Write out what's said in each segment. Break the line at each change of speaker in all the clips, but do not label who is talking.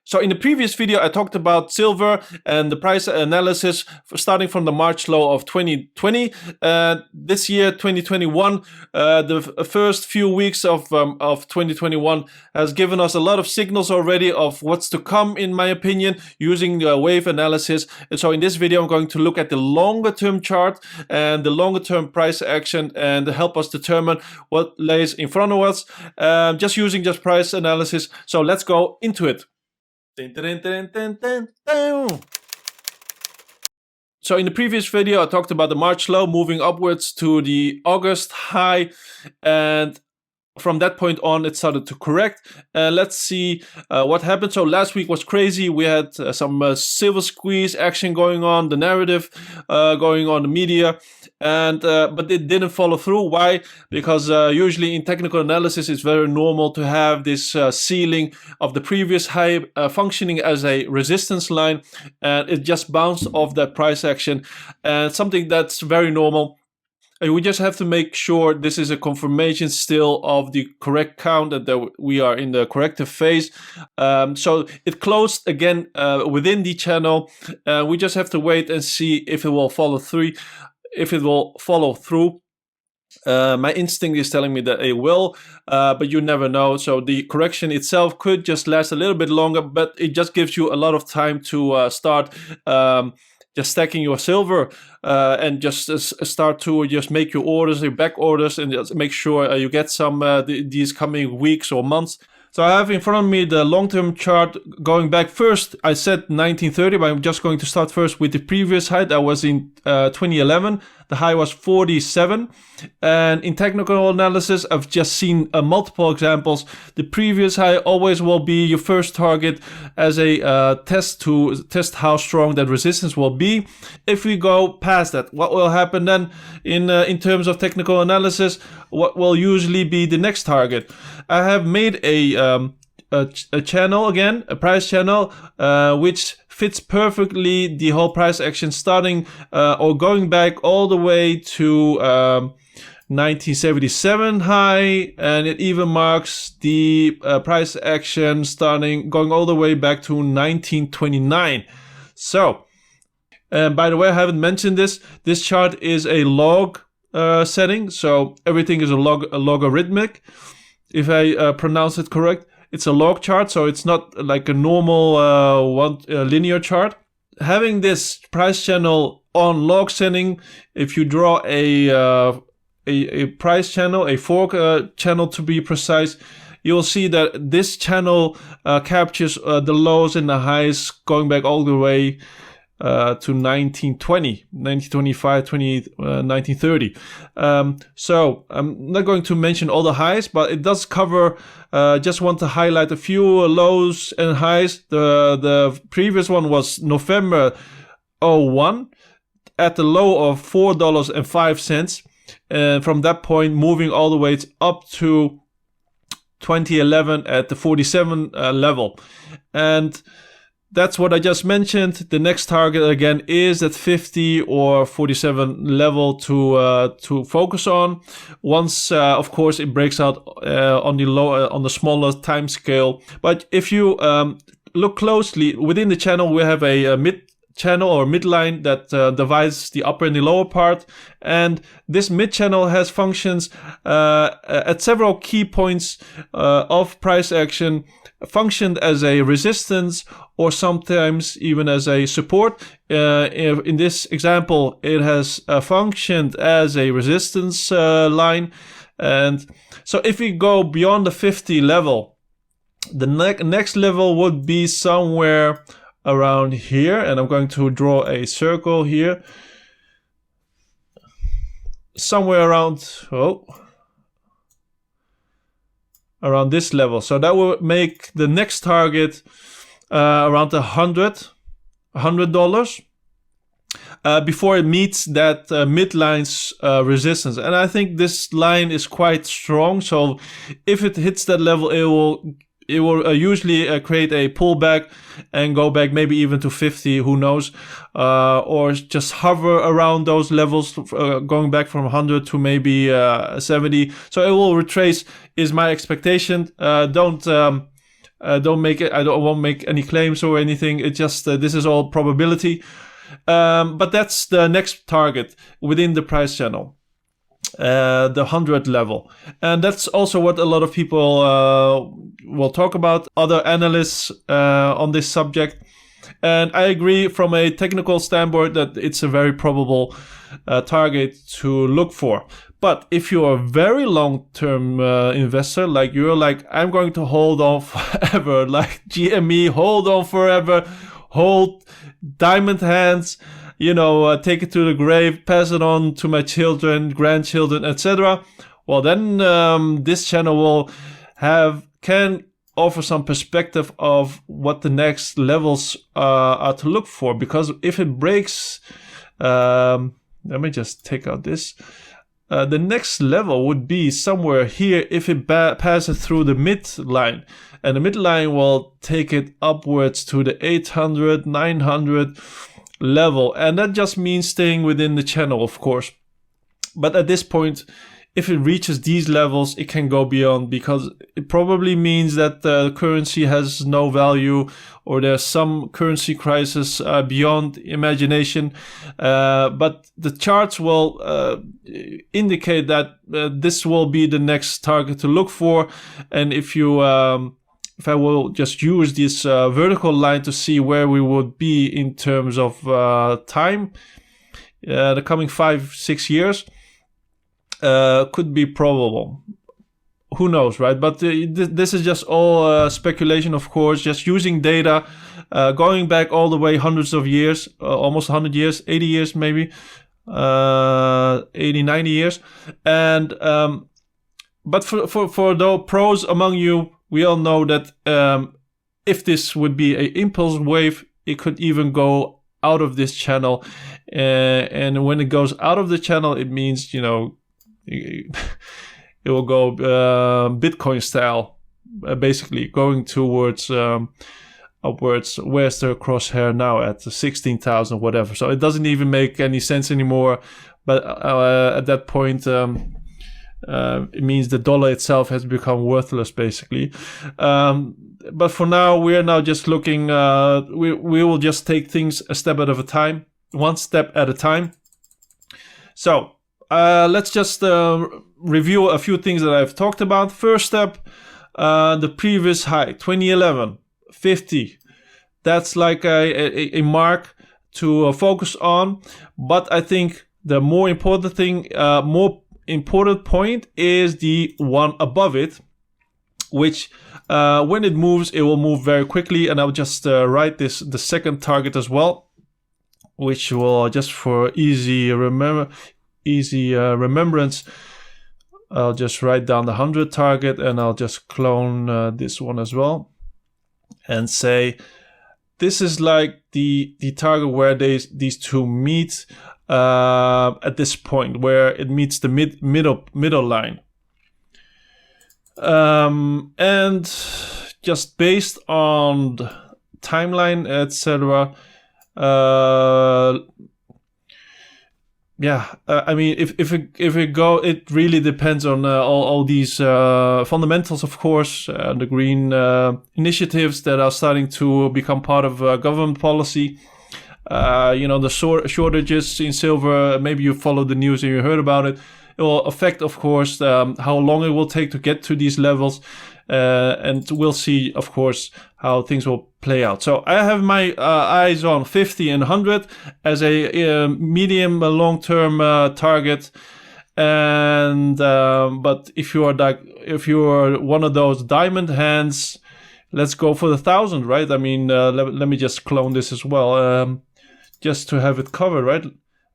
So in the previous video, I talked about silver and the price analysis starting from the March low of 2020. This year, 2021, the first few weeks of 2021 has given us a lot of signals already of what's to come, in my opinion, using wave analysis. And so in this video, I'm going to look at the longer term chart and the longer term price action and help us determine what lays in front of us, just using price analysis. So let's go into it. So in the previous video, I talked about the March low moving upwards to the August high, and from that point on, it started to correct. Let's see what happened. So last week was crazy. We had some silver squeeze action going on, the narrative going on, the media, and but it didn't follow through. Why? Because usually in technical analysis, it's very normal to have this ceiling of the previous high functioning as a resistance line, and it just bounced off that price action, and something that's very normal. And we just have to make sure this is a confirmation still of the correct count, that we are in the corrective phase. So it closed again within the channel. We just have to wait and see if it will follow through. My instinct is telling me that it will, but you never know. So the correction itself could just last a little bit longer, but it just gives you a lot of time to start just stacking your silver and just start to just make your orders, your back orders, and just make sure you get some these coming weeks or months. So I have in front of me the long-term chart going back. First, I said 1930, but I'm just going to start first with the previous high. That was in 2011. The high was 47. And in technical analysis, I've just seen multiple examples. The previous high always will be your first target as a test to test how strong that resistance will be. If we go past that, what will happen then in terms of technical analysis? What will usually be the next target? I have made a channel again, a price channel, which fits perfectly the whole price action, starting or going back all the way to 1977 high, and it even marks the price action going all the way back to 1929. So, by the way, I haven't mentioned this. This chart is a log setting, so everything is a logarithmic. If I pronounce it correct, it's a log chart, so it's not like a normal linear chart. Having this price channel on log setting, if you draw a price channel, a fork channel to be precise, you'll see that this channel captures the lows and the highs going back all the way to 1920, 1925, 1930. So I'm not going to mention all the highs, but it does cover, just want to highlight a few lows and highs. The previous one was November 01 at the low of $4.05. And from that point, moving all the way up to 2011 at the 47 level. And that's what I just mentioned. The next target again is at 50 or 47 level to focus on. Once, of course, it breaks out on the smaller time scale. But if you look closely within the channel, we have a mid channel or midline that divides the upper and the lower part, and this mid channel has functions at several key points of price action, functioned as a resistance or sometimes even as a support. In this example, it has functioned as a resistance line. And so if we go beyond the 50 level, the next level would be somewhere around here, and I'm going to draw a circle here, somewhere around around this level. So that will make the next target around $100 before it meets that midline's resistance. And I think this line is quite strong, so if it hits that level, it will usually create a pullback and go back maybe even to 50, who knows, or just hover around those levels, going back from 100 to maybe 70. So it will retrace, is my expectation. Don't I don't want to make any claims or anything. It just this is all probability. But that's the next target within the price channel, the 100 level, and that's also what a lot of people will talk about. Other analysts on this subject, and I agree from a technical standpoint that it's a very probable target to look for. But if you're a very long-term investor, like you're like, I'm going to hold on forever, like GME, hold on forever, hold diamond hands, take it to the grave, pass it on to my children, grandchildren, etc. Well, then this channel can offer some perspective of what the next levels are to look for. Because if it breaks, let me just take out this. The next level would be somewhere here if it passes through the midline. And the midline will take it upwards to the 800, 900 level. And that just means staying within the channel, of course. But at this point, if it reaches these levels, it can go beyond, because it probably means that the currency has no value, or there's some currency crisis beyond imagination. But the charts will indicate that this will be the next target to look for. And if I will just use this vertical line to see where we would be in terms of time, the coming 5-6 years, could be probable. Who knows, right? But this is just all speculation, of course, just using data, going back all the way hundreds of years, almost 100 years, 80 years maybe, 80, 90 years. And but for the pros among you, we all know that if this would be an impulse wave, it could even go out of this channel. And when it goes out of the channel, it means, it will go Bitcoin style, basically going towards upwards. Where's the crosshair now? At 16,000, whatever. So it doesn't even make any sense anymore. But at that point, it means the dollar itself has become worthless, basically. But for now, we are now just looking. We will just take things a step at a time, one step at a time. So let's just review a few things that I've talked about. First step, the previous high, 2011, 50. That's like a mark to focus on. But I think the more important thing, more important point is the one above it, which when it moves, it will move very quickly. And I'll just write the second target as well, which will, just for easy remembrance, I'll just write down the 100 target, and I'll just clone this one as well and say this is like the target where these two meet at this point, where it meets the middle line. And just based on the timeline, etc. I mean, if it go, it really depends on all these fundamentals, of course, the green initiatives that are starting to become part of government policy. The shortages in silver. Maybe you followed the news and you heard about it. It will affect, of course, how long it will take to get to these levels. And we'll see, of course, how things will play out. So I have my eyes on 50 and 100 as a medium long-term target. And but if you are one of those diamond hands, let's go for the 1,000, right? I mean, let me just clone this as well, just to have it covered, right?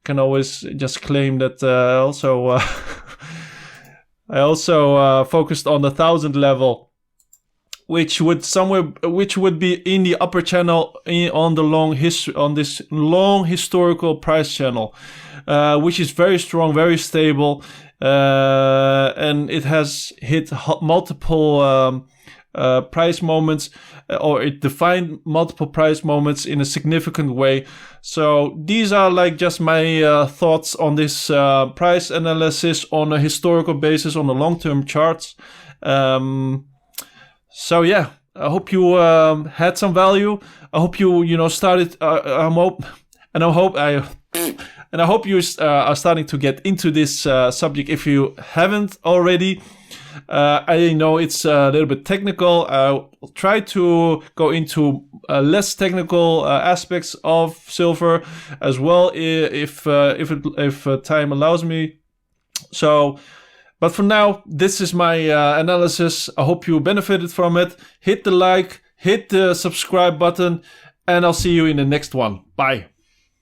Can always just claim that I also focused on the 1,000 level, which would be in the upper channel on this long historical price channel, which is very strong, very stable, and it has hit multiple price moments, or it defined multiple price moments in a significant way. So these are like just my thoughts on this price analysis on a historical basis on the long-term charts. So yeah, I hope you had some value. I hope you started. I hope you are starting to get into this subject if you haven't already. I know it's a little bit technical. I'll try to go into less technical aspects of silver as well, if time allows me. So, but for now, this is my analysis. I hope you benefited from it. Hit the like, hit the subscribe button, and I'll see you in the next one. Bye.